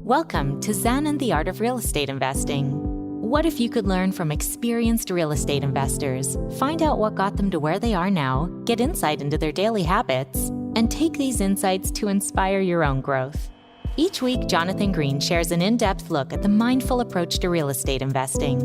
Welcome to Zen and the Art of Real Estate Investing. What if you could learn from experienced real estate investors, find out what got them to where they are now, get insight into their daily habits, and take these insights to inspire your own growth? Each week, Jonathan Green shares an in-depth look at the mindful approach to real estate investing.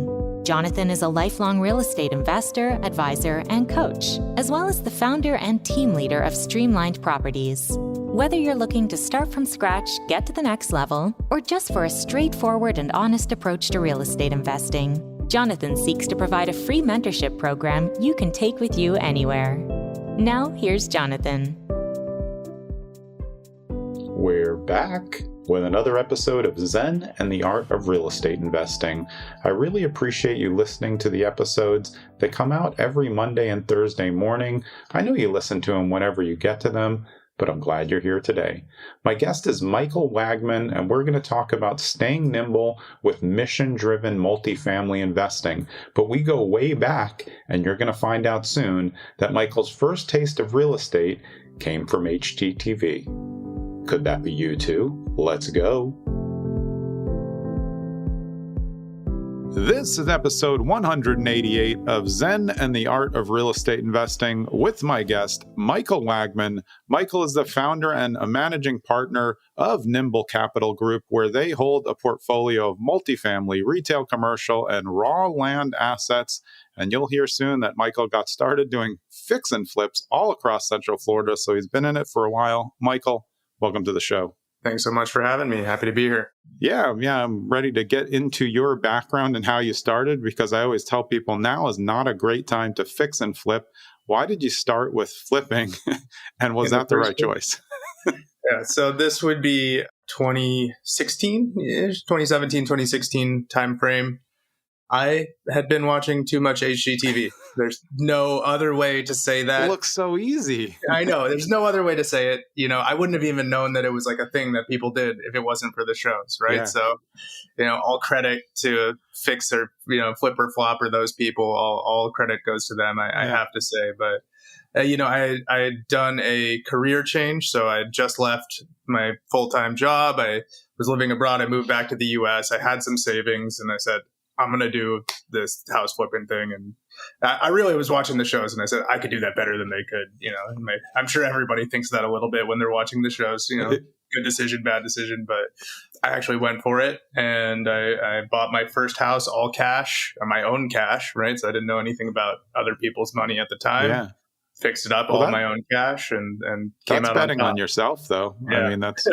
Jonathan is a lifelong real estate investor, advisor, and coach, as well as the founder and team leader of Streamlined Properties. Whether you're looking to start from scratch, get to the next level, or just for a straightforward and honest approach to real estate investing, Jonathan seeks to provide a free mentorship program you can take with you anywhere. Now, here's Jonathan. We're back with another episode of Zen and the Art of Real Estate Investing. I really appreciate you listening to the episodes. They come out every Monday and Thursday morning. I know you listen to them whenever you get to them, but I'm glad you're here today. My guest is Michael Wagman, and we're going to talk about staying nimble with mission-driven multifamily investing. But we go way back, and you're going to find out soon that Michael's first taste of real estate came from HGTV. Could that be you too? Let's go. This is episode 188 of Zen and the Art of Real Estate Investing with my guest, Michael Wagman. Michael is the founder and a managing partner of Nimble Capital Group, where they hold a portfolio of multifamily, retail, commercial, and raw land assets. And you'll hear soon that Michael got started doing fix and flips all across Central Florida, so he's been in it for a while. Michael, welcome to the show. Thanks so much for having me. Happy to be here. Yeah, I'm ready to get into your background and how you started, because I always tell people now is not a great time to fix and flip. Why did you start with flipping? And was that the right choice? Yeah, so this would be 2016-ish, 2017, 2016 timeframe. I had been watching too much HGTV. There's no other way to say that. It looks so easy. I know. There's no other way to say it. You know, I wouldn't have even known that it was like a thing that people did if it wasn't for the shows, right? Yeah. So, all credit to Fix or, Flip or Flop or those people. All credit goes to them, I have to say. But, I had done a career change. So I had just left my full-time job. I was living abroad. I moved back to the U.S. I had some savings, and I said, I'm going to do this house flipping thing. And I really was watching the shows, and I said, I could do that better than they could. I'm sure everybody thinks that a little bit when they're watching the shows, good decision, bad decision. But I actually went for it, and I bought my first house all cash, my own cash, right? So I didn't know anything about other people's money at the time. Yeah. Fixed it up all my own cash and came out betting on yourself, though. Yeah. I mean, that's,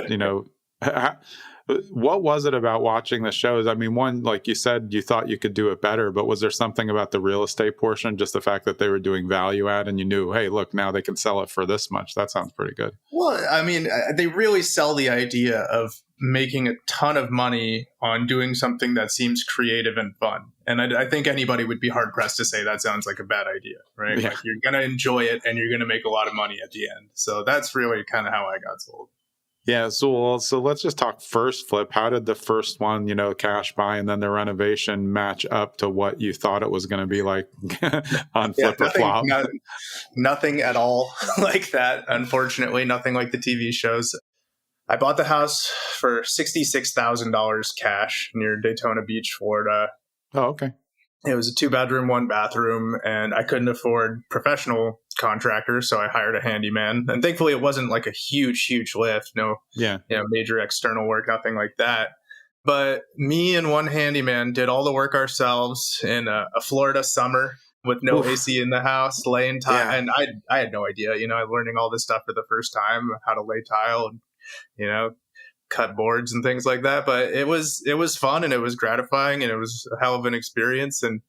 what was it about watching the shows? I mean, one, like you said, you thought you could do it better, but was there something about the real estate portion, just the fact that they were doing value add and you knew, hey, look, now they can sell it for this much? That sounds pretty good. Well, I mean, they really sell the idea of making a ton of money on doing something that seems creative and fun. And I think anybody would be hard pressed to say that sounds like a bad idea, right? Yeah. Like you're going to enjoy it and you're going to make a lot of money at the end. So that's really kind of how I got sold. Yeah, so let's just talk first flip. How did the first one, cash buy and then the renovation match up to what you thought it was going to be like on Flip or Flop? Nothing at all like that, unfortunately. Nothing like the TV shows. I bought the house for $66,000 cash near Daytona Beach, Florida. Oh, okay. It was a 2-bedroom, 1-bathroom, and I couldn't afford professional contractors, so I hired a handyman. And thankfully, it wasn't like a huge lift, no major external work, nothing like that. But me and one handyman did all the work ourselves in a Florida summer with no AC in the house, laying tile. Yeah. And I had no idea, I'm learning all this stuff for the first time, how to lay tile and, cut boards and things like that. But it was fun and it was gratifying and it was a hell of an experience. And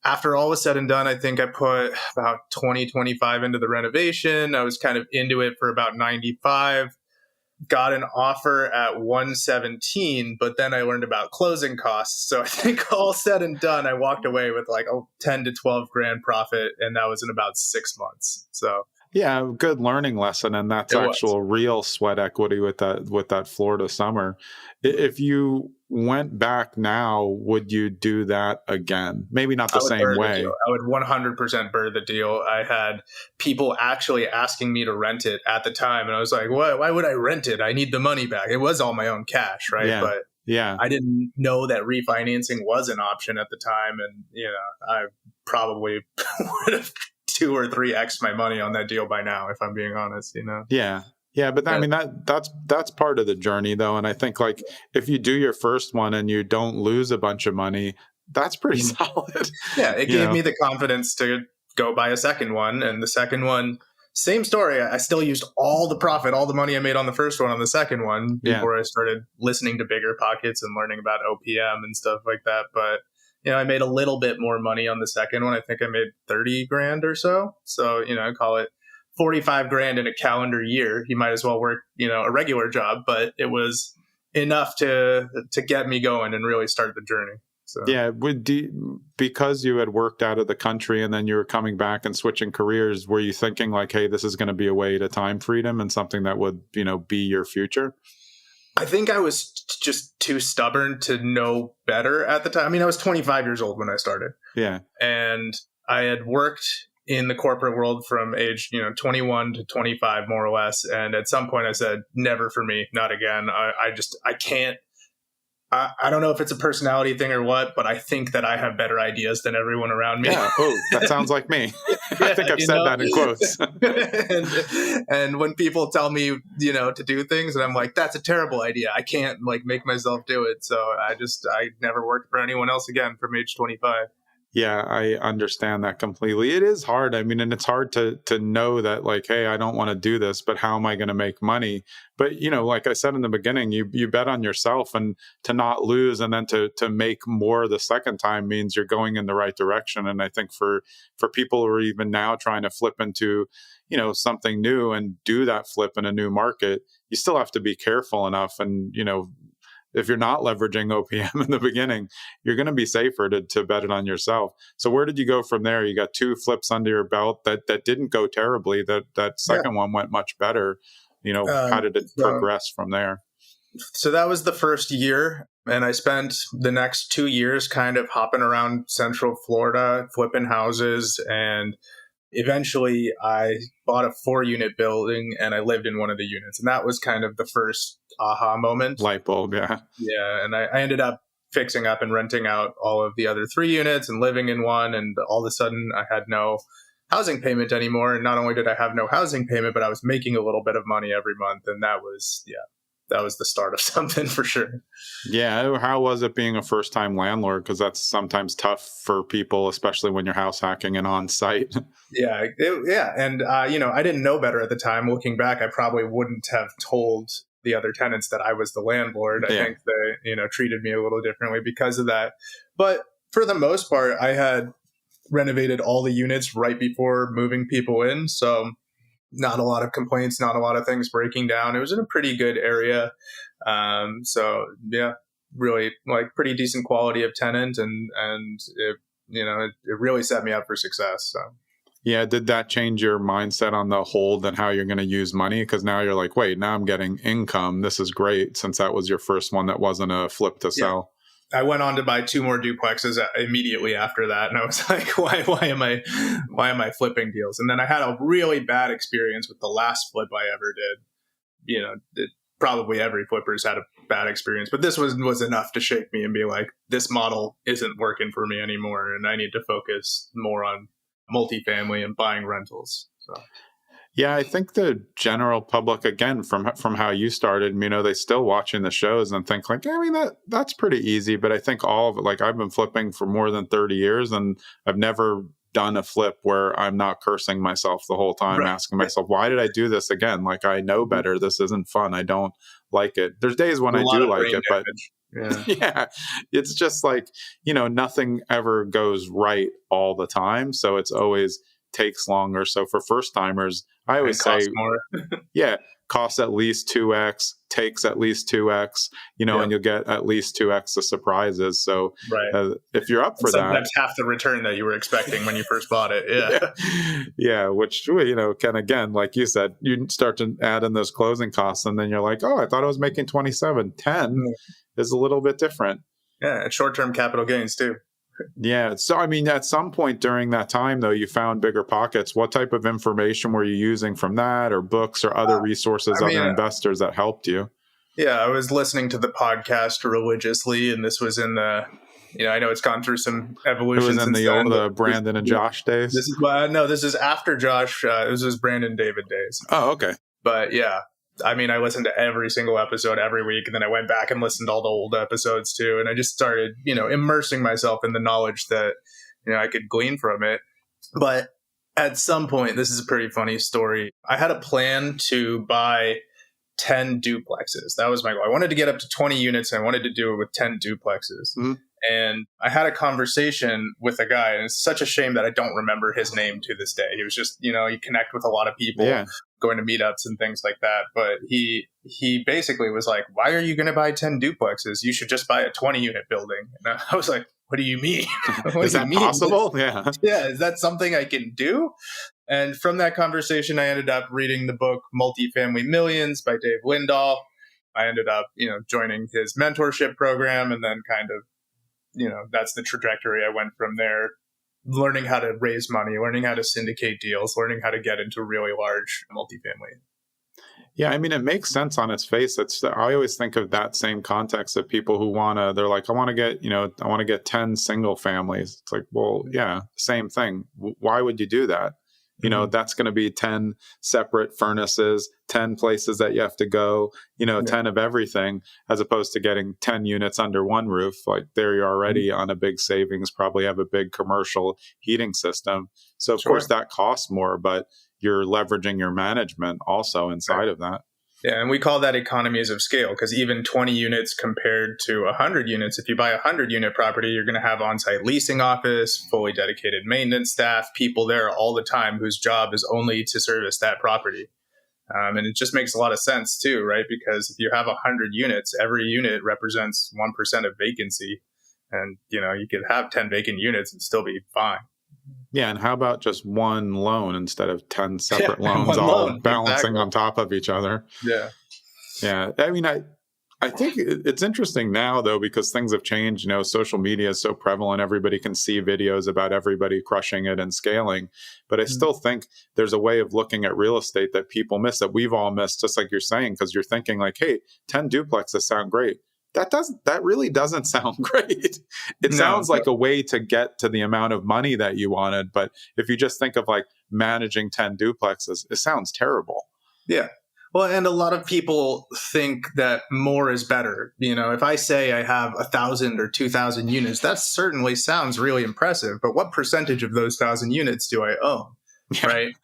after all was said and done, I think I put about 25 into the renovation. I was kind of into it for about 95, got an offer at 117, but then I learned about closing costs. So I think all said and done, I walked away with like 10 to 12 grand profit. And that was in about 6 months. So Yeah, good learning lesson, and that's It was. actual real sweat equity with that Florida summer. If you went back now, would you do that again? Maybe not I the would same burr the deal. way. I would 100% burr the deal. I had people actually asking me to rent it at the time, and I was like, "What? Why would I rent it? I need the money back." It was all my own cash, right? Yeah, But yeah, I didn't know that refinancing was an option at the time, and I probably would have 2 or 3x my money on that deal by now, if I'm being honest. yeah, yeah. But I Yeah. mean that's part of the journey, though. And I think like if you do your first one and you don't lose a bunch of money, that's pretty solid. Yeah, it You gave know, me the confidence to go buy a second one. And the second one, same story. I still used all the profit, all the money I made on the first one on the second one yeah, before I started listening to Bigger Pockets and learning about OPM and stuff like that. But, I made a little bit more money on the second one. I think I made 30 grand or so. So, call it 45 grand in a calendar year. You might as well work, a regular job, but it was enough to get me going and really start the journey. So. yeah. Because you had worked out of the country and then you were coming back and switching careers, were you thinking like, hey, this is going to be a way to time freedom and something that would, be your future? I think I was just too stubborn to know better at the time. I mean, I was 25 years old when I started. Yeah. And I had worked in the corporate world from age, 21 to 25, more or less. And at some point I said, never for me, not again. I can't. I don't know if it's a personality thing or what, but I think that I have better ideas than everyone around me. Yeah. Oh, that sounds like me. I think I've said that in quotes. and when people tell me, to do things, and I'm like, that's a terrible idea. I can't make myself do it. So I never worked for anyone else again from age 25. Yeah, I understand that completely. It is hard. I mean, and it's hard to know that like, hey, I don't want to do this, but how am I going to make money? But like I said in the beginning, you bet on yourself, and to not lose and then to make more the second time means you're going in the right direction. And I think for people who are even now trying to flip into, something new and do that flip in a new market, you still have to be careful enough. And, if you're not leveraging OPM in the beginning, you're going to be safer to bet it on yourself. So where did you go from there? You got 2 flips under your belt that didn't go terribly. That second one went much better. How did it progress from there? So that was the first year. And I spent the next 2 years kind of hopping around Central Florida, flipping houses. And eventually I bought a 4-unit building and I lived in one of the units. And that was kind of the first aha moment. Light bulb, yeah. Yeah. And I ended up fixing up and renting out all of the other 3 units and living in one. And all of a sudden I had no housing payment anymore. And not only did I have no housing payment, but I was making a little bit of money every month. And that was the start of something for sure. Yeah. How was it being a first time landlord? Because that's sometimes tough for people, especially when you're house hacking and on site. Yeah. And, I didn't know better at the time. Looking back, I probably wouldn't have told the other tenants that I was the landlord. I think they, treated me a little differently because of that. But for the most part, I had renovated all the units right before moving people in. So not a lot of complaints, not a lot of things breaking down. It was in a pretty good area. So yeah, really pretty decent quality of tenant, and it, it really set me up for success. So. Yeah. Did that change your mindset on the hold and how you're going to use money? Because now you're like, wait, now I'm getting income. This is great, since that was your first one that wasn't a flip to sell. I went on to buy 2 more duplexes immediately after that. And I was like, why am I flipping deals? And then I had a really bad experience with the last flip I ever did. Probably every flipper's had a bad experience, but this was enough to shake me and be like, this model isn't working for me anymore. And I need to focus more on multifamily and buying rentals. So. Yeah, I think the general public, again, from how you started, they still watching the shows and think like, I mean, that's pretty easy. But I think all of it, like I've been flipping for more than 30 years and I've never done a flip where I'm not cursing myself the whole time, asking myself, why did I do this again? Like, I know better. This isn't fun. I don't like it. There's days when I do like it, but yeah, it's just like, nothing ever goes right all the time. So it's always takes longer. So for first timers, I always say, more. yeah, costs at least 2x, takes at least 2x, and you'll get at least 2x the surprises. So if you're up for sometimes half the return that you were expecting when you first bought it. Yeah, which, can, again, like you said, you start to add in those closing costs, and then you're like, oh, I thought I was making 27. 10 is a little bit different. Yeah, and short-term capital gains too. Yeah. So, I mean, at some point during that time, though, you found bigger pockets. What type of information were you using from that, or books or other resources, other investors that helped you? Yeah, I was listening to the podcast religiously, and this was in the, I know it's gone through some evolution. It was in the Brandon and Josh days? This is after Josh. This was Brandon David days. Oh, okay. But yeah, I mean, I listened to every single episode every week, and then I went back and listened to all the old episodes too. And I just started, immersing myself in the knowledge that, I could glean from it. But at some point, this is a pretty funny story. I had a plan to buy 10 duplexes. That was my goal. I wanted to get up to 20 units, and I wanted to do it with 10 duplexes. Mm-hmm. And I had a conversation with a guy, and it's such a shame that I don't remember his name to this day. He was just, you connect with a lot of people, going to meetups and things like that. But he basically was like, why are you going to buy 10 duplexes? You should just buy a 20-unit building. And I was like, what do you mean? Is that possible? Yeah. Yeah. Is that something I can do? And from that conversation, I ended up reading the book Multifamily Millions by Dave Lindahl. I ended up, joining his mentorship program, and then kind of, that's the trajectory I went from there, learning how to raise money, learning how to syndicate deals, learning how to get into really large multifamily. Yeah, I mean, it makes sense on its face. I always think of that same context of people who they're like, I want to get 10 single families. It's like, well, yeah, same thing. Why would you do that? That's going to be 10 separate furnaces, 10 places that you have to go, 10 of everything, as opposed to getting 10 units under one roof. Like, there you're already on a big savings, probably have a big commercial heating system. So of course that costs more, but you're leveraging your management also inside of that. Yeah, and we call that economies of scale, because even 20 units compared to 100 units, if you buy a 100-unit property, you're going to have on-site leasing office, fully dedicated maintenance staff, people there all the time whose job is only to service that property. And it just makes a lot of sense too, right? Because if you have 100 units, every unit represents 1% of vacancy. And, you could have 10 vacant units and still be fine. Yeah, and how about just one loan instead of 10 separate loans all balancing on top of each other? Yeah. Yeah. I mean, I think it's interesting now, though, because things have changed. Social media is so prevalent. Everybody can see videos about everybody crushing it and scaling. But I still think there's a way of looking at real estate that people miss, that we've all missed, just like you're saying, because you're thinking like, hey, 10 duplexes sound great. That really doesn't sound great. It sounds like a way to get to the amount of money that you wanted. But if you just think of like managing 10 duplexes, it sounds terrible. Yeah. Well, and a lot of people think that more is better. If I say I have 1,000 or 2,000 units, that certainly sounds really impressive. But what percentage of those 1,000 units do I own? Yeah. Right.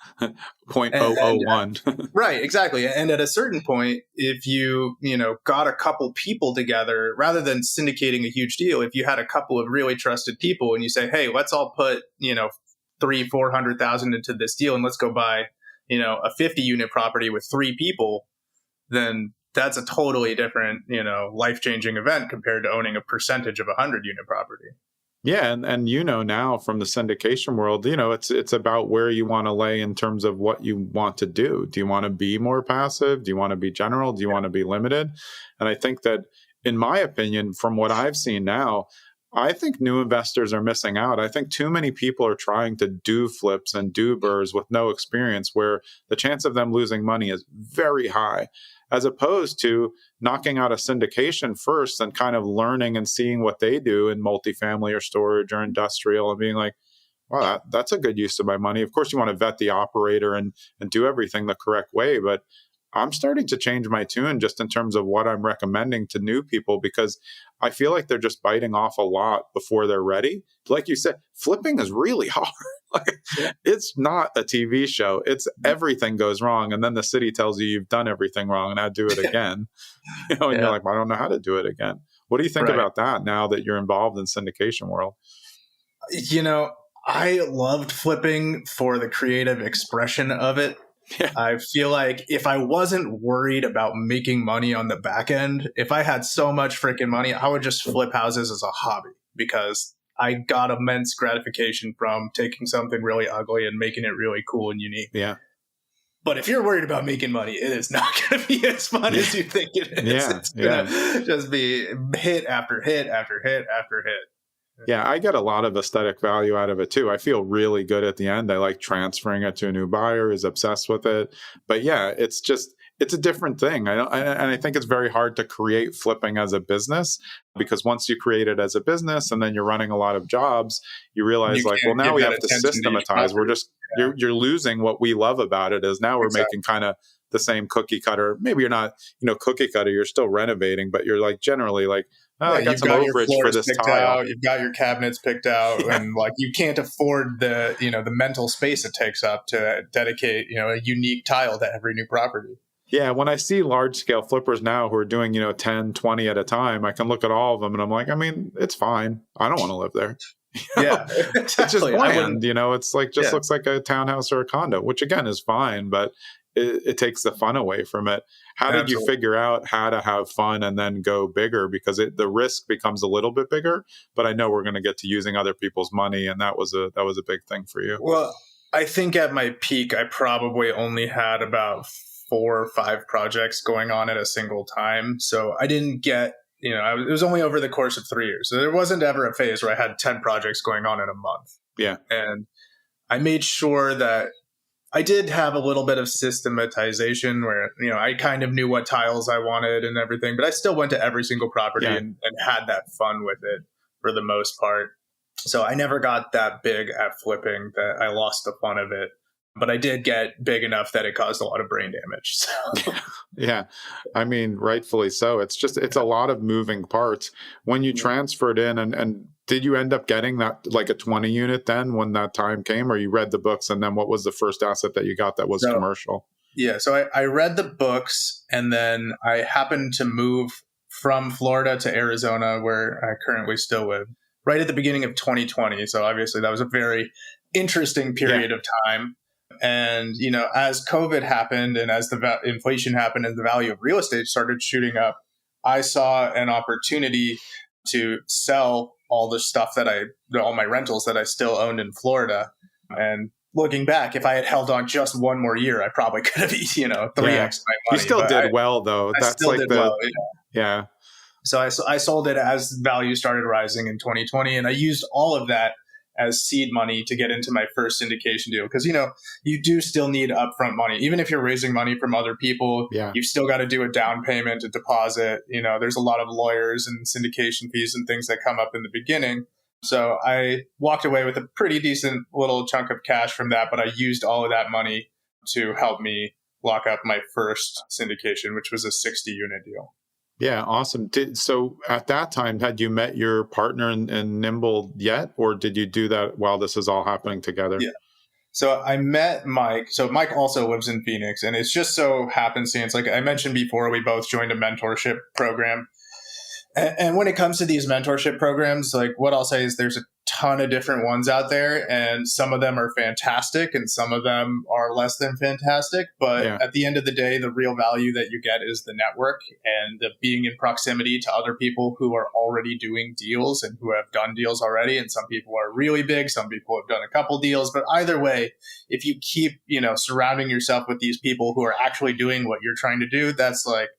0.001. Right, exactly. And at a certain point, if you, got a couple people together, rather than syndicating a huge deal, if you had a couple of really trusted people and you say, hey, let's all put, 300,000-400,000 into this deal, and let's go buy, a 50-unit property with 3 people, then that's a totally different, life-changing event compared to owning a percentage of a 100-unit property. Yeah, and now from the syndication world, it's about where you want to lay in terms of what you want to do. Do you want to be more passive? Do you want to be general? Do you want to be limited? And I think that, in my opinion, from what I've seen now, I think new investors are missing out. I think too many people are trying to do flips and do burrs with no experience, where the chance of them losing money is very high, as opposed to knocking out a syndication first and kind of learning and seeing what they do in multifamily or storage or industrial and being like, wow, that's a good use of my money. Of course, you want to vet the operator and do everything the correct way, but I'm starting to change my tune just in terms of what I'm recommending to new people, because I feel like they're just biting off a lot before they're ready. Like you said, flipping is really hard. It's not a TV show. It's everything goes wrong. And then the city tells you you've done everything wrong and now do it again. And you're like, well, I don't know how to do it again. What do you think about that now that you're involved in syndication world? I loved flipping for the creative expression of it. Yeah. I feel like if I wasn't worried about making money on the back end, if I had so much freaking money, I would just flip houses as a hobby because I got immense gratification from taking something really ugly and making it really cool and unique. Yeah. But if you're worried about making money, it is not going to be as fun as you think it is. Yeah. It's going to just be hit after hit after hit after hit. Yeah, I get a lot of aesthetic value out of it too. I feel really good at the end. I like transferring it to a new buyer who's obsessed with it. But yeah, it's a different thing. And I think it's very hard to create flipping as a business, because once you create it as a business and then you're running a lot of jobs, you realize now we have to systematize. You're losing what we love about it is now we're making kind of the same cookie cutter. Maybe you're not, cookie cutter, you're still renovating, but you're like generally like, I got some overage for this tile. You've got your cabinets picked out, and like you can't afford the mental space it takes up to dedicate a unique tile to every new property. Yeah, when I see large scale flippers now who are doing 10, 20 at a time, I can look at all of them and I'm like, I mean, it's fine. I don't want to live there. Yeah, exactly. It's just bland. It's like looks like a townhouse or a condo, which again is fine, but it takes the fun away from it. How did you figure out how to have fun and then go bigger? Because the risk becomes a little bit bigger, but I know we're going to get to using other people's money, and that was a big thing for you. Well, I think at my peak, I probably only had about 4 or 5 projects going on at a single time. So I didn't get, it was only over the course of 3 years. So there wasn't ever a phase where I had 10 projects going on in a month. Yeah. And I made sure that I did have a little bit of systematization where, I kind of knew what tiles I wanted and everything, but I still went to every single property and had that fun with it for the most part. So I never got that big at flipping that I lost the fun of it. But I did get big enough that it caused a lot of brain damage. So. Yeah. I mean, rightfully so. It's a lot of moving parts. When you transferred in and did you end up getting that like a 20 unit then when that time came, or you read the books and then what was the first asset that you got that was commercial? Yeah. So I read the books and then I happened to move from Florida to Arizona where I currently still live right at the beginning of 2020. So obviously that was a very interesting period of time. And, as COVID happened and as the inflation happened and the value of real estate started shooting up, I saw an opportunity to sell all the stuff all my rentals that I still owned in Florida. And looking back, if I had held on just one more year, I probably could have, 3x my money. You still did well, though. That's like Yeah. So I sold it as value started rising in 2020. And I used all of that as seed money to get into my first syndication deal. Because, you do still need upfront money. Even if you're raising money from other people, you've still got to do a down payment, a deposit. There's a lot of lawyers and syndication fees and things that come up in the beginning. So I walked away with a pretty decent little chunk of cash from that, but I used all of that money to help me lock up my first syndication, which was a 60 unit deal. Yeah, awesome. So at that time, had you met your partner in Nimble yet, or did you do that while this is all happening together? Yeah. So I met Mike. So Mike also lives in Phoenix, and it's just so happenstance. Like I mentioned before, we both joined a mentorship program. And when it comes to these mentorship programs, like what I'll say is there's a ton of different ones out there, and some of them are fantastic and some of them are less than fantastic. But at the end of the day, the real value that you get is the network and the being in proximity to other people who are already doing deals and who have done deals already. And some people are really big. Some people have done a couple deals. But either way, if you keep, surrounding yourself with these people who are actually doing what you're trying to do, that's like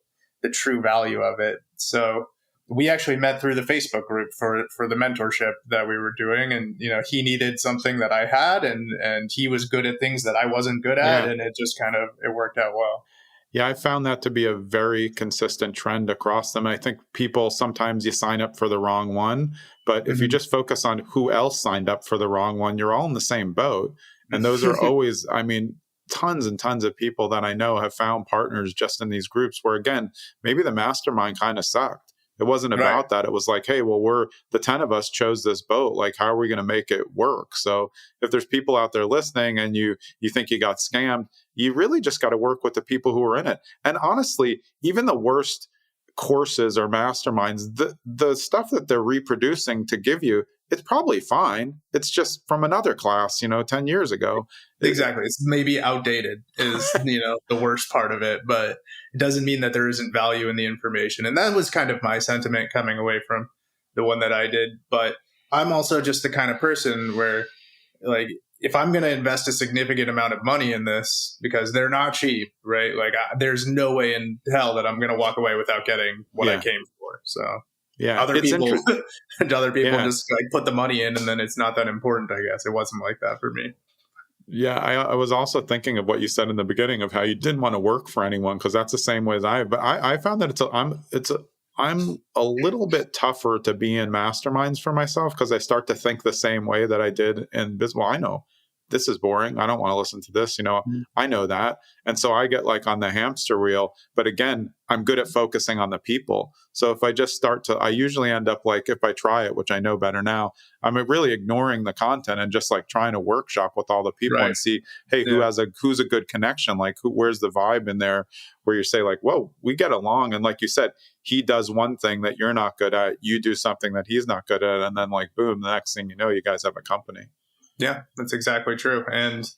the true value of it. So we actually met through the Facebook group for the mentorship that we were doing. And, he needed something that I had and he was good at things that I wasn't good at. And it just it worked out well. Yeah, I found that to be a very consistent trend across them. I think people, sometimes you sign up for the wrong one, but if you just focus on who else signed up for the wrong one, you're all in the same boat. And those are always, tons and tons of people that I know have found partners just in these groups where, again, maybe the mastermind kind of sucked. It wasn't about that. It was like, hey, well, the 10 of us chose this boat. Like, how are we going to make it work? So if there's people out there listening and you think you got scammed, you really just got to work with the people who are in it. And honestly, even the worst courses or masterminds, the stuff that they're reproducing to give you it's probably fine. It's just from another class, 10 years ago. Exactly. It's maybe outdated is, the worst part of it, but it doesn't mean that there isn't value in the information. And that was kind of my sentiment coming away from the one that I did. But I'm also just the kind of person where, like, if I'm going to invest a significant amount of money in this, because they're not cheap, right? Like, there's no way in hell that I'm going to walk away without getting what I came for. So other people just like put the money in, and then it's not that important. I guess it wasn't like that for me. Yeah, I was also thinking of what you said in the beginning of how you didn't want to work for anyone, because that's the same way as but I found that I'm a little bit tougher to be in masterminds for myself, because I start to think the same way that I did in business. Well, I know this is boring. I don't want to listen to this. I know that. And so I get like on the hamster wheel. But again, I'm good at focusing on the people. So if I just I usually end up like, if I try it, which I know better now, I'm really ignoring the content and just like trying to workshop with all the people and see, hey, who's a good connection? Like where's the vibe in there where you say like, whoa, we get along. And like you said, he does one thing that you're not good at. You do something that he's not good at. And then like, boom, the next thing you know, you guys have a company. Yeah, that's exactly true. And,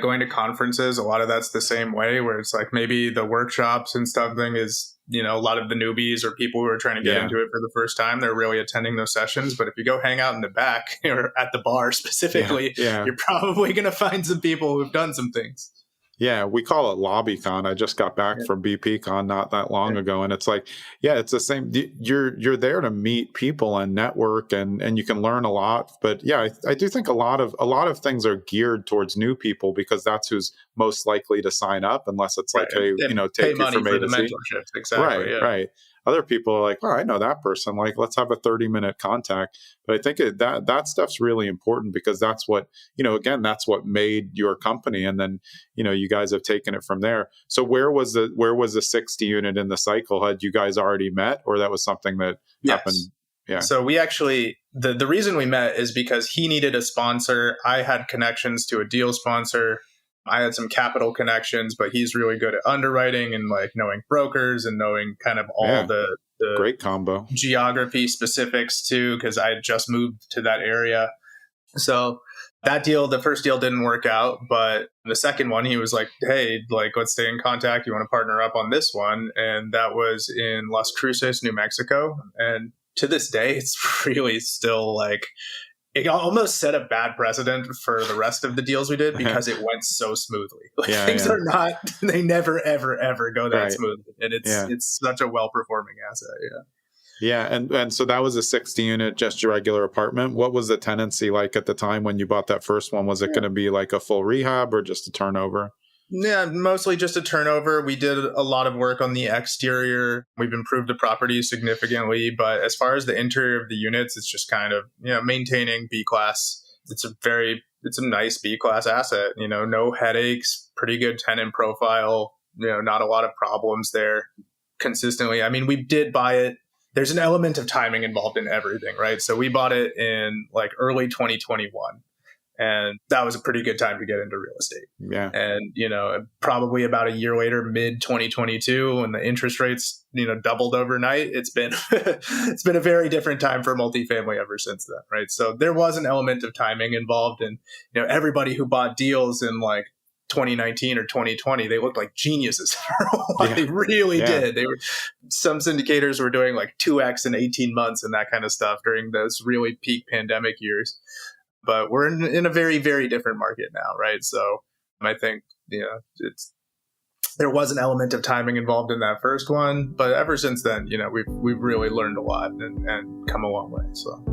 going to conferences, a lot of that's the same way, where it's like maybe the workshops and something is, a lot of the newbies or people who are trying to get into it for the first time, they're really attending those sessions. But if you go hang out in the back or at the bar specifically, you're probably going to find some people who've done some things. Yeah, we call it LobbyCon. I just got back from BPCon not that long ago, and it's like, it's the same. You're there to meet people and network, and you can learn a lot. But I do think a lot of things are geared towards new people, because that's who's most likely to sign up, unless it's like, hey, take money you from for the mentorships. Exactly. Right. Other people are like, I know that person. Like, let's have a 30-minute contact. But I think that stuff's really important, because that's what, again, that's what made your company. And then, you guys have taken it from there. So where was the 60 unit in the cycle? Had you guys already met, or that was something that happened? Yeah. So we actually, the reason we met is because he needed a sponsor. I had connections to a deal sponsor. I had some capital connections, but he's really good at underwriting and like knowing brokers and knowing kind of all the great combo geography specifics too, because I had just moved to that area. So that deal, the first deal didn't work out, but the second one, he was like, hey, like, let's stay in contact. You want to partner up on this one? And that was in Las Cruces, New Mexico. And to this day, it's really still like, it almost set a bad precedent for the rest of the deals we did, because it went so smoothly. Like things are not, they never, ever, ever go that smoothly. And it's such a well-performing asset. Yeah. And so that was a 60 unit, just your regular apartment. What was the tenancy like at the time when you bought that first one? Was it going to be like a full rehab or just a turnover? Yeah, mostly just a turnover. We did a lot of work on the exterior. We've improved the property significantly, but as far as the interior of the units, it's just kind of, maintaining B-class. It's a nice B-class asset, no headaches, pretty good tenant profile, not a lot of problems there consistently. I mean, we did buy it. There's an element of timing involved in everything, right? So we bought it in like early 2021. And that was a pretty good time to get into real estate. Yeah. And, probably about a year later, mid 2022, when the interest rates, doubled overnight, it's been a very different time for multifamily ever since then. Right. So there was an element of timing involved. And, everybody who bought deals in like 2019 or 2020, they looked like geniuses for a while. They really did. Some syndicators were doing like 2x in 18 months and that kind of stuff during those really peak pandemic years. But we're in a very, very different market now, right? So I think, there was an element of timing involved in that first one, but ever since then, we've really learned a lot and come a long way. So.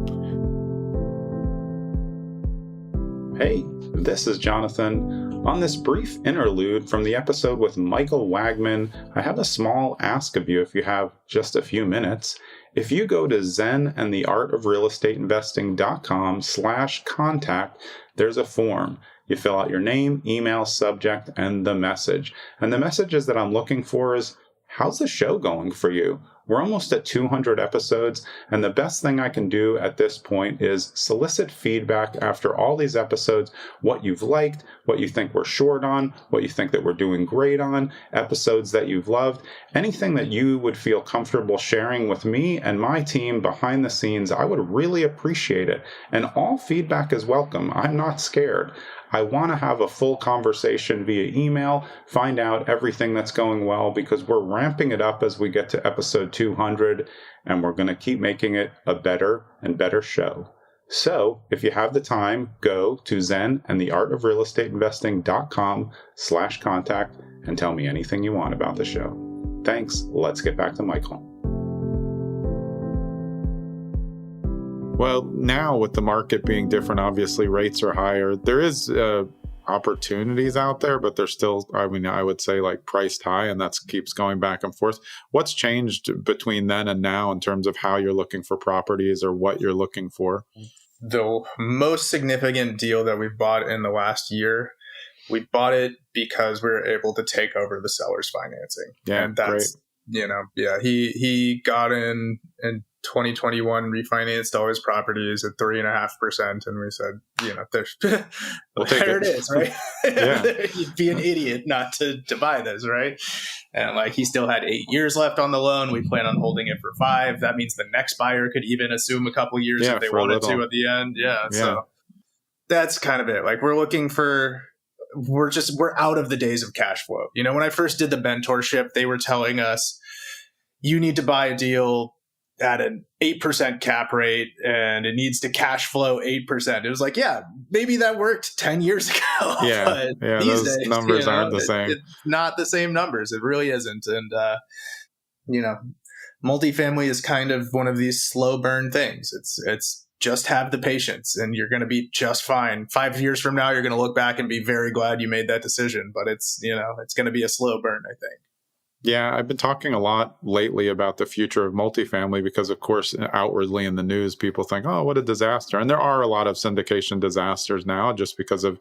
Hey, this is Jonathan. On this brief interlude from the episode with Michael Wagman, I have a small ask of you if you have just a few minutes. If you go to zenandtheartofrealestateinvesting.com/contact, there's a form. You fill out your name, email, subject, and the message. And the messages that I'm looking for is, how's the show going for you? We're almost at 200 episodes, and the best thing I can do at this point is solicit feedback after all these episodes, what you've liked, what you think we're short on, what you think that we're doing great on, episodes that you've loved, anything that you would feel comfortable sharing with me and my team behind the scenes. I would really appreciate it. And all feedback is welcome. I'm not scared. I want to have a full conversation via email, find out everything that's going well, because we're ramping it up as we get to episode 200, and we're going to keep making it a better and better show. So if you have the time, go to zenandtheartofrealestateinvesting.com/contact and tell me anything you want about the show. Thanks. Let's get back to Michael. Well, now with the market being different, obviously rates are higher. There is opportunities out there, but they're still, I mean, I would say like priced high, and that keeps going back and forth. What's changed between then and now in terms of how you're looking for properties or what you're looking for? The most significant deal that we've bought in the last year, we bought it because we were able to take over the seller's financing. Yeah, and that's, great. He got in 2021, refinanced all his properties at 3.5%, and we said, there it is, right? You'd be an idiot not to buy this, right? And like, he still had 8 years left on the loan. We plan on holding it for 5. That means the next buyer could even assume a couple years if they wanted to at the end. So that's kind of it. Like, we're out of the days of cash flow. When I first did the mentorship, they were telling us, you need to buy a deal at an 8% cap rate and it needs to cash flow 8%. It was like, maybe that worked 10 years ago. But these days, numbers aren't the same. It's not the same numbers. It really isn't. And, multifamily is kind of one of these slow burn things. It's just have the patience and you're going to be just fine. 5 years from now, you're going to look back and be very glad you made that decision. But it's going to be a slow burn, I think. Yeah, I've been talking a lot lately about the future of multifamily because, of course, outwardly in the news, people think, oh, what a disaster. And there are a lot of syndication disasters now just because of,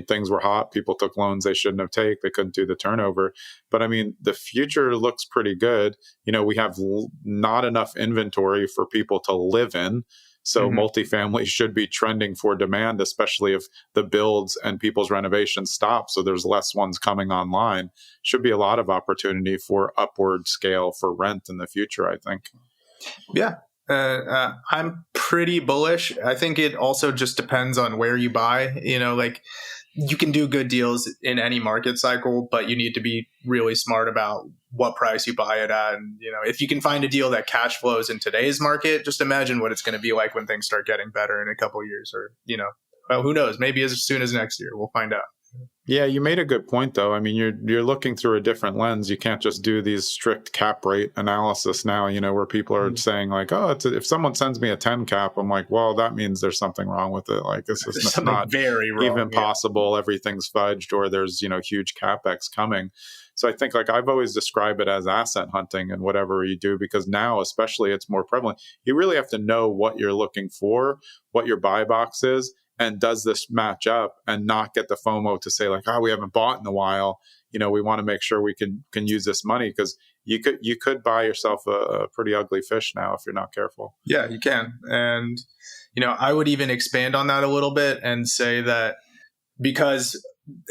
things were hot. People took loans they shouldn't have taken. They couldn't do the turnover. But, the future looks pretty good. We have not enough inventory for people to live in. So multifamily should be trending for demand, especially if the builds and people's renovations stop. So there's less ones coming online. Should be a lot of opportunity for upward scale for rent in the future, I think. Yeah. I'm pretty bullish. I think it also just depends on where you buy. You can do good deals in any market cycle, but you need to be really smart about what price you buy it at. And, if you can find a deal that cash flows in today's market, just imagine what it's going to be like when things start getting better in a couple of years or, who knows, maybe as soon as next year, we'll find out. Yeah, you made a good point, though. You're looking through a different lens. You can't just do these strict cap rate analysis now, where people are saying like, oh, if someone sends me a 10 cap, I'm like, well, that means there's something wrong with it. Like, this is not very wrong, even possible. Everything's fudged or there's, huge capex coming. So I think like I've always described it as asset hunting and whatever you do, because now especially it's more prevalent. You really have to know what you're looking for, what your buy box is. And does this match up, and not get the FOMO to say like, oh, we haven't bought in a while. We want to make sure we can use this money, because you could buy yourself a pretty ugly fish now if you're not careful. Yeah, you can. And, I would even expand on that a little bit and say that because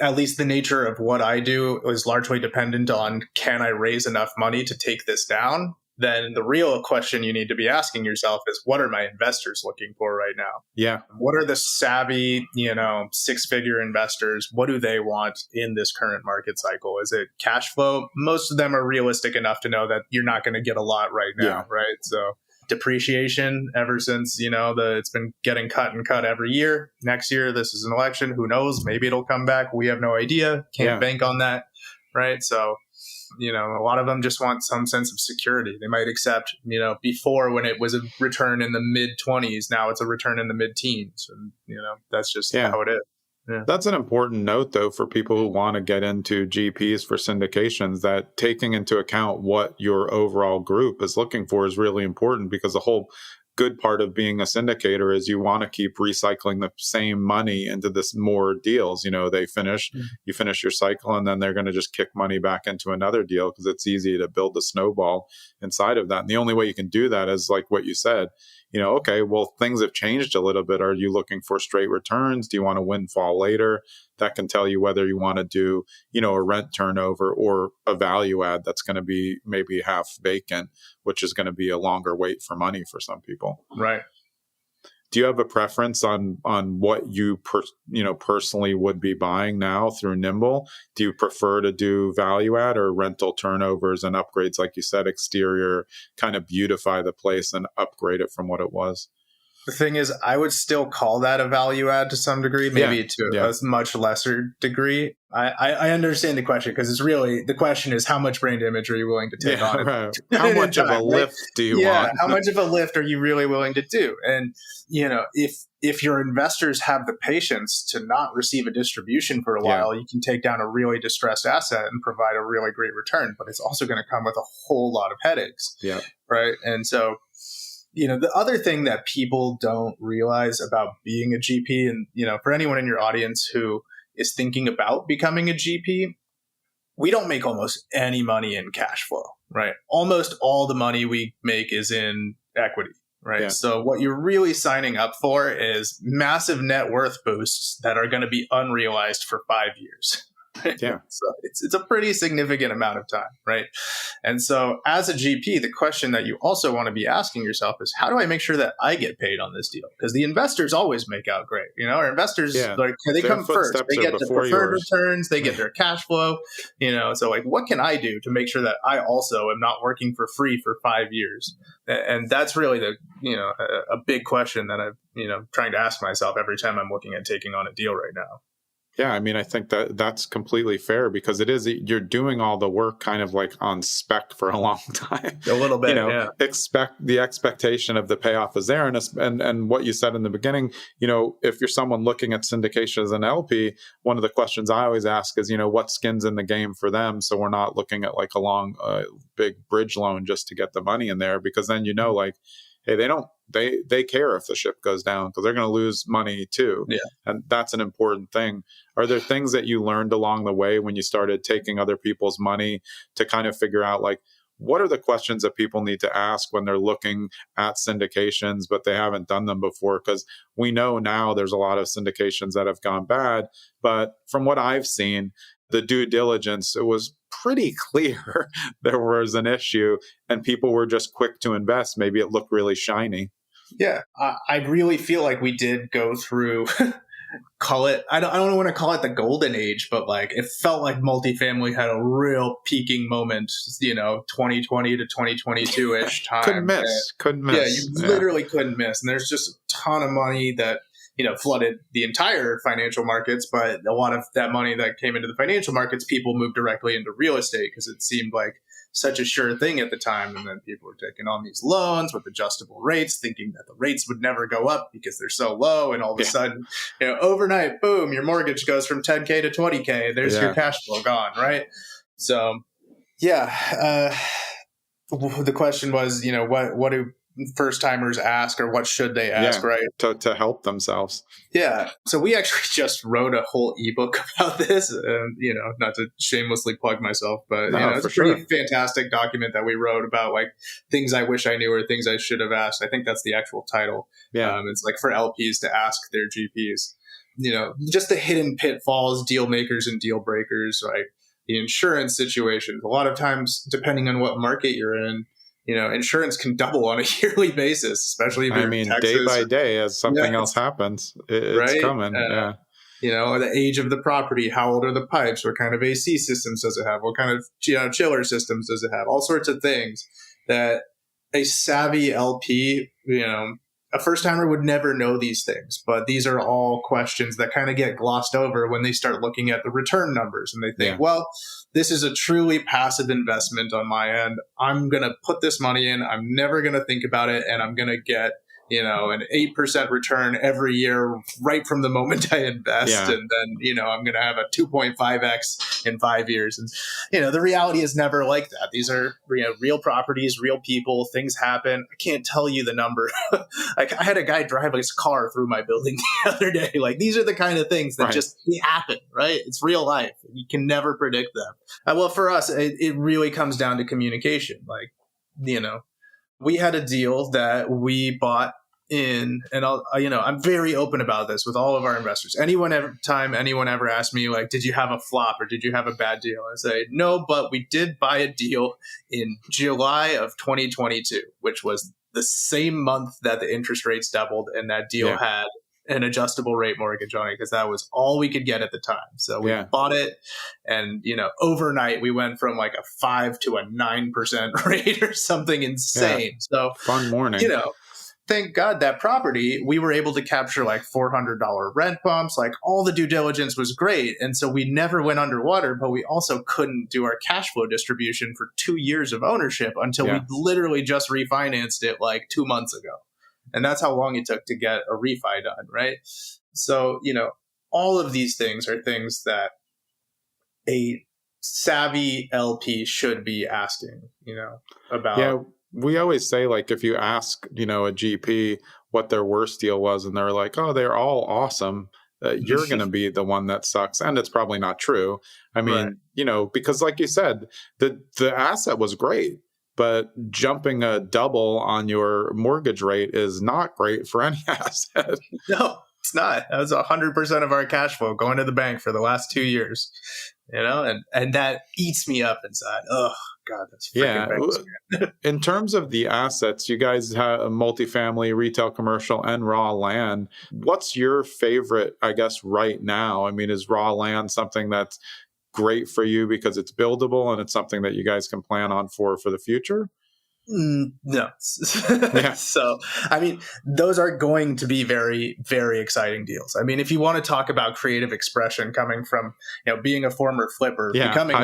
at least the nature of what I do is largely dependent on, can I raise enough money to take this down? Then the real question you need to be asking yourself is, what are my investors looking for right now? Yeah. What are the savvy, 6-figure investors? What do they want in this current market cycle? Is it cash flow? Most of them are realistic enough to know that you're not going to get a lot right now, right? So depreciation, ever since, it's been getting cut and cut every year. Next year, this is an election. Who knows? Maybe it'll come back. We have no idea. Can't bank on that, right? So a lot of them just want some sense of security. They might accept, before when it was a return in the mid-20s, now it's a return in the mid-teens. And, that's just how it is. Yeah. That's an important note, though, for people who want to get into GPs for syndications, that taking into account what your overall group is looking for is really important, because the whole good part of being a syndicator is you want to keep recycling the same money into this more deals. They you finish your cycle, and then they're going to just kick money back into another deal because it's easy to build a snowball inside of that. And the only way you can do that is like what you said, okay, well, things have changed a little bit. Are you looking for straight returns? Do you want a windfall later? That can tell you whether you want to do, a rent turnover or a value add that's going to be maybe half vacant, which is going to be a longer wait for money for some people. Right. Do you have a preference on what you personally would be buying now through Nimble? Do you prefer to do value add or rental turnovers and upgrades, like you said, exterior, kind of beautify the place and upgrade it from what it was? The thing is, I would still call that a value add to some degree, maybe to a much lesser degree. I understand the question, because it's really, the question is, how much brand image are you willing to take on? Right. How much of a lift do you want? How much of a lift are you really willing to do? And, if your investors have the patience to not receive a distribution for a while, you can take down a really distressed asset and provide a really great return, but it's also going to come with a whole lot of headaches. Yeah. Right. And so, the other thing that people don't realize about being a GP, and, for anyone in your audience who is thinking about becoming a GP, we don't make almost any money in cash flow, right? Almost all the money we make is in equity, right? Yeah. So what you're really signing up for is massive net worth boosts that are going to be unrealized for 5 years. Yeah. So it's a pretty significant amount of time, right? And so as a GP, the question that you also want to be asking yourself is, how do I make sure that I get paid on this deal? Because the investors always make out great. Our investors, they come first. They get the preferred returns. They get their cash flow. So what can I do to make sure that I also am not working for free for 5 years? And that's really a big question that I'm, trying to ask myself every time I'm looking at taking on a deal right now. Yeah, I mean, I think that's completely fair, because you're doing all the work kind of like on spec for a long time. A little bit, The expectation of the payoff is there. And what you said in the beginning, if you're someone looking at syndication as an LP, one of the questions I always ask is, what skin's in the game for them? So we're not looking at like a long, big bridge loan just to get the money in there, because then, hey, they care if the ship goes down, because they're going to lose money too. Yeah. And that's an important thing. Are there things that you learned along the way when you started taking other people's money to kind of figure out, like, what are the questions that people need to ask when they're looking at syndications, but they haven't done them before? Because we know now there's a lot of syndications that have gone bad. But from what I've seen, the due diligence, it was pretty clear there was an issue and people were just quick to invest. Maybe it looked really shiny. Yeah, I really feel like we did go through, I don't want to call it the golden age, but it felt like multifamily had a real peaking moment, 2020 to 2022-ish time. Couldn't miss. Yeah, you literally couldn't miss. And there's just a ton of money that, flooded the entire financial markets, but a lot of that money that came into the financial markets, people moved directly into real estate because it seemed like such a sure thing at the time. And then people were taking on these loans with adjustable rates, thinking that the rates would never go up because they're so low. And all of a sudden, overnight, boom, your mortgage goes from 10K to 20K. There's your cash flow gone, right? So, the question was, what do first timers ask, or what should they ask, right? To help themselves. Yeah. So we actually just wrote a whole ebook about this, and, not to shamelessly plug myself, but it's a pretty fantastic document that we wrote about things I wish I knew or things I should have asked. I think that's the actual title. Yeah. It's for LPs to ask their GPs, just the hidden pitfalls, deal makers and deal breakers, right? The insurance situations. A lot of times, depending on what market you're in, insurance can double on a yearly basis, especially if you're in Texas. Day by day, as something else happens, it's coming. The age of the property, how old are the pipes, what kind of AC systems does it have, what kind of chiller systems does it have, all sorts of things that a savvy LP, a first timer would never know these things, but these are all questions that kind of get glossed over when they start looking at the return numbers, and they think, well, this is a truly passive investment on my end. I'm going to put this money in. I'm never going to think about it. And I'm going to get, an 8% return every year right from the moment I invest. And then, I'm going to have a 2.5x in 5 years. And, the reality is never like that. These are real properties, real people, things happen. I can't tell you the number. Like, I had a guy drive his car through my building the other day. Like, these are the kind of things that just happen, right? It's real life. You can never predict them. Well, for us, it really comes down to communication. Like, we had a deal that we bought in, and I'm very open about this with all of our investors. Anyone ever asked me, like, did you have a flop or did you have a bad deal? I say, no, but we did buy a deal in July of 2022, which was the same month that the interest rates doubled, and that deal had an adjustable rate mortgage on it because that was all we could get at the time. So we bought it, and overnight we went from like a 5 to a 9% rate or something insane. So fun morning. Thank God that property, we were able to capture like $400 rent bumps. Like, all the due diligence was great. And so we never went underwater, but we also couldn't do our cash flow distribution for 2 years of ownership until we literally just refinanced it like 2 months ago. And that's how long it took to get a refi done, right? So, all of these things are things that a savvy LP should be asking, about. Yeah. We always say, like, if you ask, a GP what their worst deal was and they're like, oh, they're all awesome, you're going to be the one that sucks. And it's probably not true. I mean, because like you said, the asset was great, but jumping a double on your mortgage rate is not great for any asset. No, it's not. That was 100% of our cash flow going to the bank for the last 2 years, and that eats me up inside. Oh, God, that's freaking bad. In terms of the assets, you guys have a multifamily, retail, commercial, and raw land. What's your favorite, I guess, right now? I mean, is raw land something that's great for you because it's buildable and it's something that you guys can plan on for the future? No. So, I mean, those are going to be very, very exciting deals. I mean, if you want to talk about creative expression coming from, being a former flipper, becoming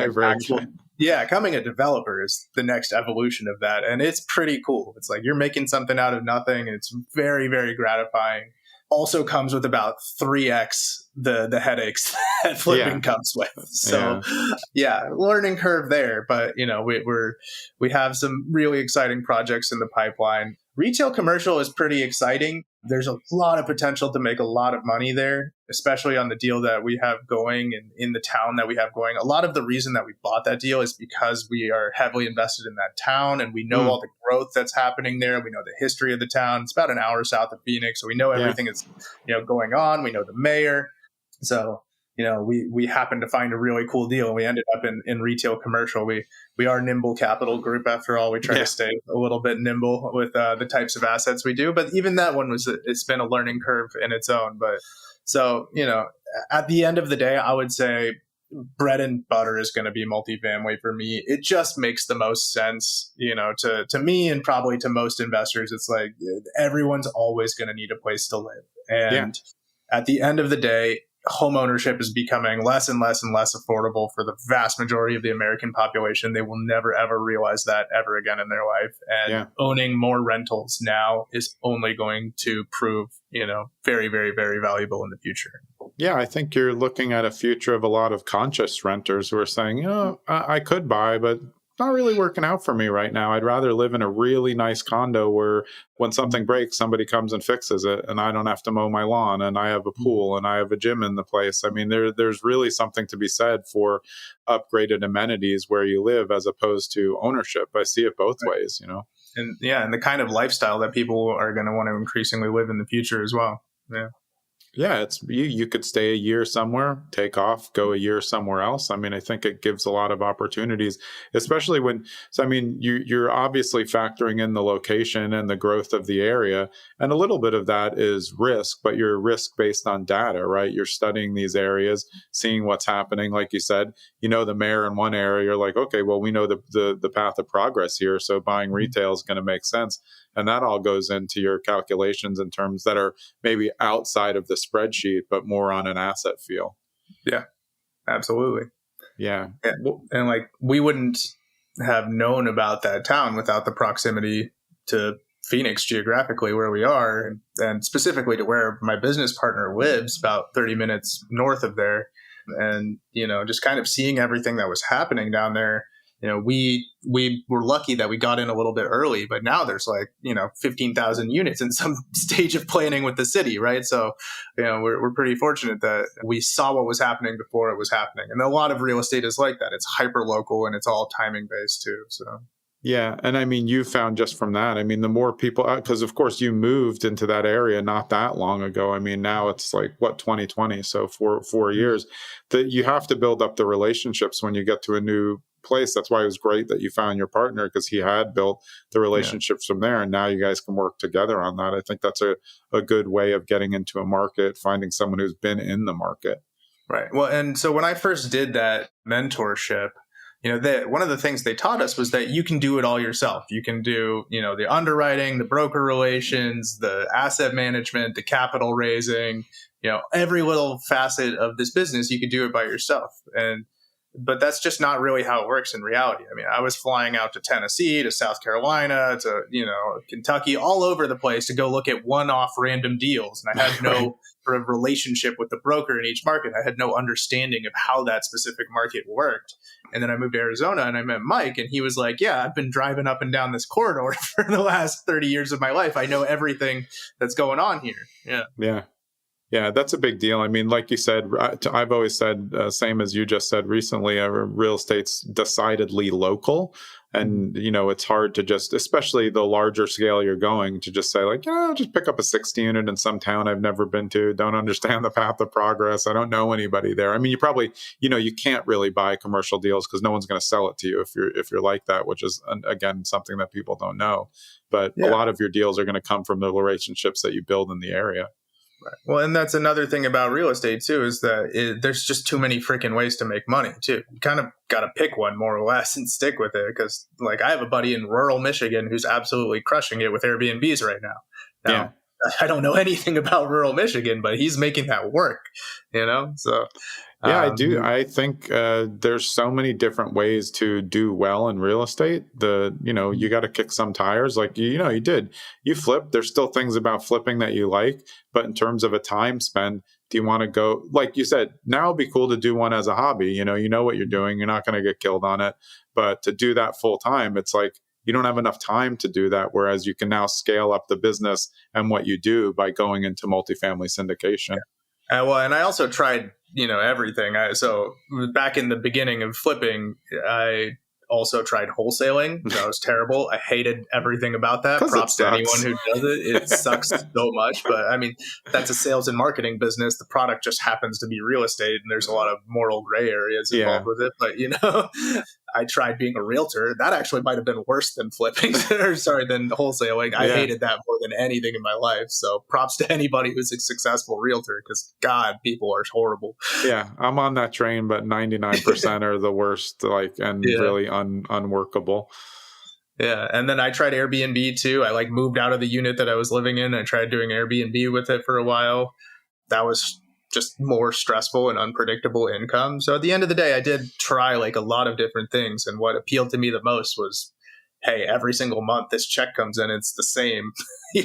becoming a developer is the next evolution of that. And it's pretty cool. It's like you're making something out of nothing. And it's very, very gratifying. Also comes with about 3x the headaches that flipping comes with. So learning curve there. But we have some really exciting projects in the pipeline. Retail commercial is pretty exciting. There's a lot of potential to make a lot of money there, especially on the deal that we have going and in the town that we have going. A lot of the reason that we bought that deal is because we are heavily invested in that town and we know all the growth that's happening there. We know the history of the town. It's about an hour south of Phoenix. So we know everything that's, going on. We know the mayor. So, we happened to find a really cool deal and we ended up in retail commercial. We are Nimble Capital Group after all. We try to stay a little bit nimble with the types of assets we do. But even that one it's been a learning curve in its own. But so, at the end of the day, I would say bread and butter is going to be multifamily for me. It just makes the most sense, to me and probably to most investors. It's like everyone's always going to need a place to live. And at the end of the day, home ownership is becoming less and less and less affordable for the vast majority of the American population. They will never, ever realize that ever again in their life. And owning more rentals now is only going to prove, very, very, very valuable in the future. Yeah, I think you're looking at a future of a lot of conscious renters who are saying, I could buy, but not really working out for me right now. I'd rather live in a really nice condo where when something breaks, somebody comes and fixes it and I don't have to mow my lawn and I have a pool and I have a gym in the place. I mean, there's really something to be said for upgraded amenities where you live as opposed to ownership. I see it both ways, And and the kind of lifestyle that people are going to want to increasingly live in the future as well. Yeah. Yeah, it's you could stay a year somewhere, take off, go a year somewhere else. I mean, I think it gives a lot of opportunities, especially you're obviously factoring in the location and the growth of the area. And a little bit of that is risk, but you're risk based on data, right? You're studying these areas, seeing what's happening. Like you said, the mayor in one area, you're like, okay, well, we know the path of progress here. So buying retail is going to make sense. And that all goes into your calculations in terms that are maybe outside of the spreadsheet, but more on an asset feel. Yeah, absolutely. Yeah. And we wouldn't have known about that town without the proximity to Phoenix geographically where we are, and specifically to where my business partner lives, about 30 minutes north of there. And, just kind of seeing everything that was happening down there, we were lucky that we got in a little bit early, but now there's 15,000 units in some stage of planning with the city, right? So, we're pretty fortunate that we saw what was happening before it was happening. And a lot of real estate is like that. It's hyper local and it's all timing based too. So. Yeah. And I mean, you found just from that, I mean, the more people, because of course you moved into that area not that long ago. I mean, now it's 2020. So for 4 years that you have to build up the relationships when you get to a new place. That's why it was great that you found your partner, because he had built the relationships from there. And now you guys can work together on that. I think that's a good way of getting into a market, finding someone who's been in the market. Right. Well, and so when I first did that mentorship, one of the things they taught us was that you can do it all yourself. You can do, the underwriting, the broker relations, the asset management, the capital raising, every little facet of this business, you could do it by yourself. But that's just not really how it works in reality. I mean, I was flying out to Tennessee, to South Carolina, to, Kentucky, all over the place to go look at one-off random deals. And I had no sort of relationship with the broker in each market. I had no understanding of how that specific market worked. And then I moved to Arizona and I met Mike, and he was like, yeah, I've been driving up and down this corridor for the last 30 years of my life. I know everything that's going on here. Yeah. Yeah. Yeah, that's a big deal. I mean, like you said, I've always said, same as you just said recently, real estate's decidedly local. And, it's hard to just, especially the larger scale you're going, to just say just pick up a 60 unit in some town I've never been to, don't understand the path of progress. I don't know anybody there. I mean, you probably, you can't really buy commercial deals because no one's going to sell it to you if you're like that, which is, again, something that people don't know. But a lot of your deals are going to come from the relationships that you build in the area. Right. Well, and that's another thing about real estate too, is that there's just too many freaking ways to make money too. You kind of got to pick one more or less and stick with it. Because I have a buddy in rural Michigan who's absolutely crushing it with Airbnbs right now. Now, I don't know anything about rural Michigan, but he's making that work, so. Yeah, I do. I think there's so many different ways to do well in real estate. You got to kick some tires you did. You flipped. There's still things about flipping that you like. But in terms of a time spend, do you want to go, like you said, now it'd be cool to do one as a hobby. You know what you're doing. You're not going to get killed on it. But to do that full time, it's you don't have enough time to do that. Whereas you can now scale up the business and what you do by going into multifamily syndication. Yeah. Well, and I also tried everything. So back in the beginning of flipping, I also tried wholesaling. That was terrible. I hated everything about that. Props to anyone who does it. It sucks so much. But I mean, that's a sales and marketing business. The product just happens to be real estate, and there's a lot of moral gray areas involved with it. But I tried being a realtor. That actually might have been worse than flipping, than wholesaling. I hated that more than anything in my life. So props to anybody who's a successful realtor, because God, people are horrible. Yeah, I'm on that train, but 99% are the worst, really unworkable. Yeah. And then I tried Airbnb too. I moved out of the unit that I was living in. I tried doing Airbnb with it for a while. That was just more stressful and unpredictable income. So at the end of the day, I did try a lot of different things. And what appealed to me the most was, hey, every single month this check comes in, it's the same.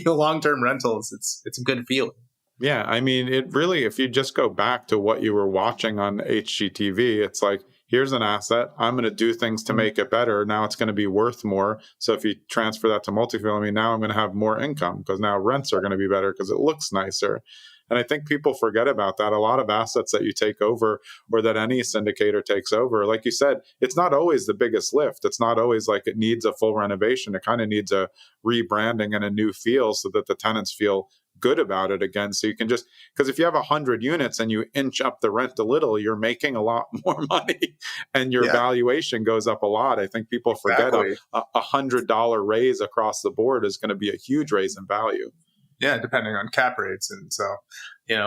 Long-term rentals, it's a good feeling. Yeah. I mean, it really, if you just go back to what you were watching on HGTV, it's here's an asset. I'm going to do things to make it better. Now it's going to be worth more. So if you transfer that to multifamily, now I'm going to have more income because now rents are going to be better because it looks nicer. And I think people forget about that. A lot of assets that you take over, or that any syndicator takes over, like you said, it's not always the biggest lift. It's not always it needs a full renovation. It kind of needs a rebranding and a new feel so that the tenants feel good about it again. So you can just, because if you have 100 units and you inch up the rent a little, you're making a lot more money and your valuation goes up a lot. I think people forget a $100 raise across the board is going to be a huge raise in value. Yeah, depending on cap rates. And so,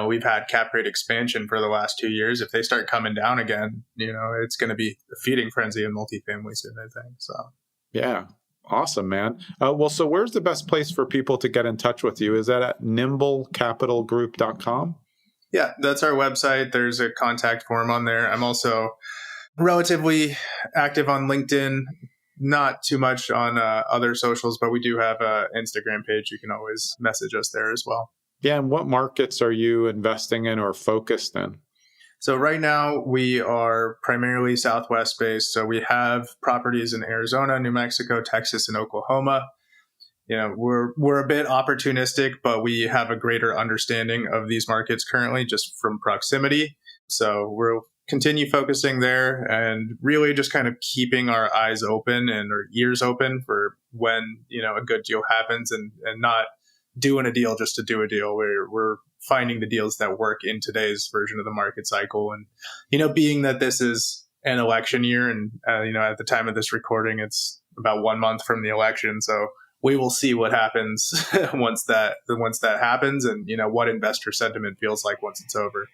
we've had cap rate expansion for the last 2 years. If they start coming down again, it's going to be a feeding frenzy in multifamily soon, I think. So, yeah. Awesome, man. So where's the best place for people to get in touch with you? Is that at nimblecapitalgroup.com? Yeah, that's our website. There's a contact form on there. I'm also relatively active on LinkedIn. not too much on other socials, but we do have an Instagram page. You can always message us there as well. Yeah. And what markets are you investing in or focused in? So right now we are primarily Southwest based. So we have properties in Arizona, New Mexico, Texas, and Oklahoma. We're a bit opportunistic, but we have a greater understanding of these markets currently just from proximity. So we'll continue focusing there and really just kind of keeping our eyes open and our ears open for when, a good deal happens and not doing a deal just to do a deal. We're finding the deals that work in today's version of the market cycle. And, being that this is an election year and, at the time of this recording, it's about 1 month from the election. So we will see what happens once that happens and, what investor sentiment feels like once it's over.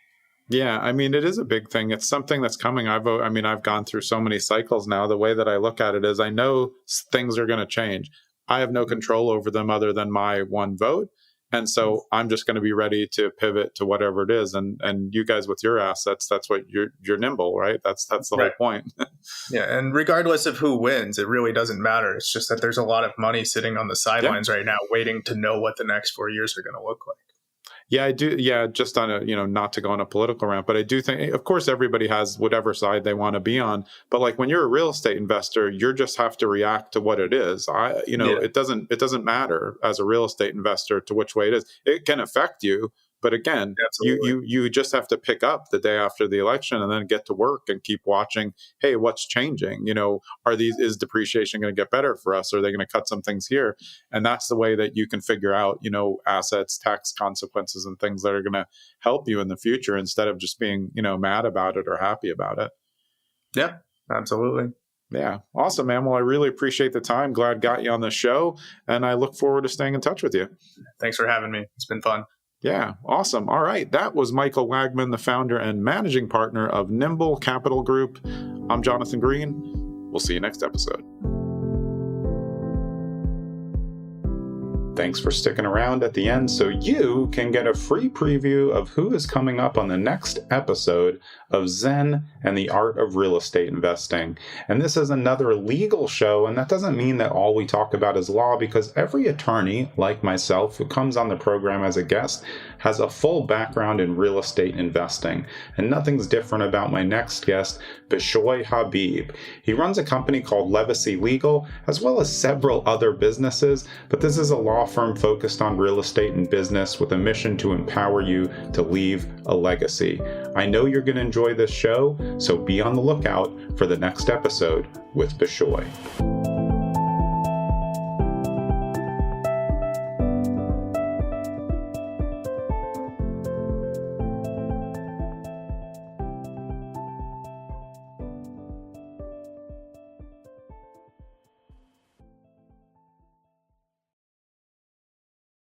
Yeah, I mean, it is a big thing. It's something that's coming. I've gone through so many cycles now. The way that I look at it is I know things are going to change. I have no control over them other than my one vote. And so I'm just going to be ready to pivot to whatever it is. And you guys with your assets, that's what you're nimble, right? That's the whole point. Yeah. And regardless of who wins, it really doesn't matter. It's just that there's a lot of money sitting on the sidelines right now, waiting to know what the next 4 years are going to look like. Yeah, I do. Yeah, just on a, not to go on a political rant, but I do think, of course, everybody has whatever side they want to be on. But like when you're a real estate investor, you just have to react to what it is. It doesn't matter as a real estate investor to which way it is. It can affect you. But again, you just have to pick up the day after the election and then get to work and keep watching. Hey, what's changing? Is depreciation going to get better for us? Or are they going to cut some things here? And that's the way that you can figure out, assets, tax consequences, and things that are going to help you in the future instead of just being, mad about it or happy about it. Yeah, absolutely. Yeah. Awesome, man. Well, I really appreciate the time. Glad got you on the show. And I look forward to staying in touch with you. Thanks for having me. It's been fun. Yeah, awesome. All right. That was Michael Wagman, the founder and managing partner of Nimble Capital Group. I'm Jonathan Green. We'll see you next episode. Thanks for sticking around at the end so you can get a free preview of who is coming up on the next episode of Zen and the Art of Real Estate Investing. And this is another legal show, and that doesn't mean that all we talk about is law, because every attorney, like myself, who comes on the program as a guest, has a full background in real estate investing. And nothing's different about my next guest, Bishoy Habib. He runs a company called Levacy Legal, as well as several other businesses, but this is a law firm focused on real estate and business with a mission to empower you to leave a legacy. I know you're going to enjoy this show, so be on the lookout for the next episode with Bishoy.